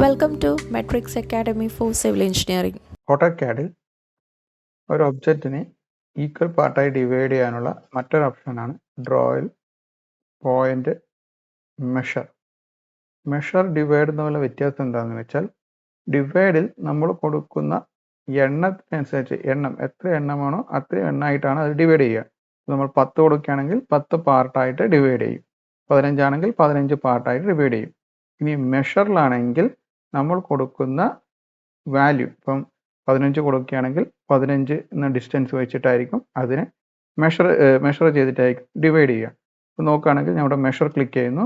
Welcome to Matrix Academy for Civil Engineering. ഓട്ടോകാഡിൽ ഒരു ഒബ്ജക്റ്റിനെ equal പാർട്ടായി divide ചെയ്യാനുള്ള മറ്റൊരു ഓപ്ഷനാണ് ഡ്രോയിൽ പോയിന്റ് മെഷർ ഡിവൈഡ് എന്നുള്ള വ്യത്യാസം എന്താണെന്ന് വെച്ചാൽ ഡിവൈഡിൽ നമ്മൾ കൊടുക്കുന്ന എണ്ണത്തിനനുസരിച്ച് എത്ര എണ്ണമാണോ അത്രയും എണ്ണമായിട്ടാണ് അത് ഡിവൈഡ് ചെയ്യുക. നമ്മൾ 10 കൊടുക്കുകയാണെങ്കിൽ 10 പാർട്ടായിട്ട് ഡിവൈഡ് ചെയ്യും, 15 ആണെങ്കിൽ 15 പാർട്ടായിട്ട് ഡിവൈഡ് ചെയ്യും. ഇനി മെഷറിലാണെങ്കിൽ നമ്മൾ കൊടുക്കുന്ന വാല്യൂ, ഇപ്പം 15 കൊടുക്കുകയാണെങ്കിൽ 15 എന്ന ഡിസ്റ്റൻസ് വെച്ചിട്ടായിരിക്കും അതിനെ മെഷർ ചെയ്തിട്ടായിരിക്കും ഡിവൈഡ് ചെയ്യുക. ഇപ്പോൾ നോക്കുകയാണെങ്കിൽ ഞാൻ ഇവിടെ മെഷർ ക്ലിക്ക് ചെയ്യുന്നു,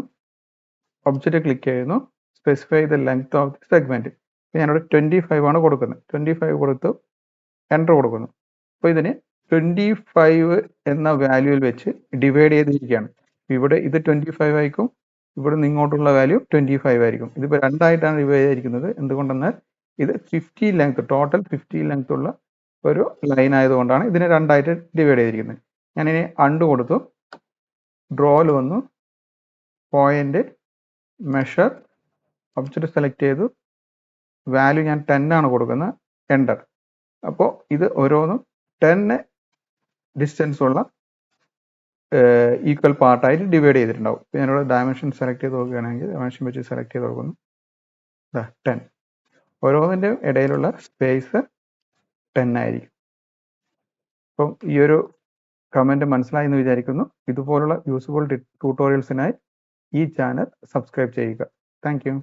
ഒബ്ജക്റ്റ് ക്ലിക്ക് ചെയ്യുന്നു, specify the length of the segment. ഞാനിവിടെ 25 ആണ് കൊടുക്കുന്നത്. 25 കൊടുത്തു എൻ്റർ കൊടുക്കുന്നു. അപ്പോൾ ഇതിന് 25 എന്ന വാല്യൂവിൽ വെച്ച് ഡിവൈഡ് ചെയ്തിരിക്കുകയാണ്. ഇവിടെ ഇത് 25 ആയിരിക്കും, ഇവിടെ നിന്ന് ഇങ്ങോട്ടുള്ള വാല്യൂ 25 ആയിരിക്കും. ഇതിപ്പോൾ രണ്ടായിട്ടാണ് ഡിവൈഡ് ചെയ്തിരിക്കുന്നത്. എന്തുകൊണ്ടെന്നാൽ ഇത് 50 ലെങ്ത്, ടോട്ടൽ 50 ലെങ്ത് ഉള്ള ഒരു ലൈൻ ആയതുകൊണ്ടാണ് ഇതിനെ രണ്ടായിട്ട് ഡിവൈഡ് ചെയ്തിരിക്കുന്നത്. ഞാനിനി അൺഡു കൊടുത്തു, ഡ്രോയിൽ വന്നു, പോയിന്റ് മെഷർ, ഒബ്ജക്റ്റ് സെലക്ട് ചെയ്തു, വാല്യൂ ഞാൻ 10 ആണ് കൊടുക്കുന്നത്, എൻ്റർ. അപ്പോൾ ഇത് ഓരോന്നും 10 ഡിസ്റ്റൻസ് ഉള്ള ഈക്വൽ പാർട്ടായിട്ട് ഡിവൈഡ് ചെയ്തിട്ടുണ്ടാവും. ഞാനിവിടെ ഡയമെൻഷൻ സെലക്ട് ചെയ്ത് നോക്കുകയാണെങ്കിൽ ഡയമെൻഷൻ വെച്ച് സെലക്ട് ചെയ്ത് നോക്കുന്നു, 10. ഓരോന്നിൻ്റെയും ഇടയിലുള്ള സ്പേസ് 10 ആയിരിക്കും. അപ്പം ഈ ഒരു കമൻറ്റ് മനസ്സിലായി എന്ന് വിചാരിക്കുന്നു. ഇതുപോലുള്ള യൂസ്ഫുൾ ട്യൂട്ടോറിയൽസിനായി ഈ ചാനൽ സബ്സ്ക്രൈബ് ചെയ്യുക. Thank you.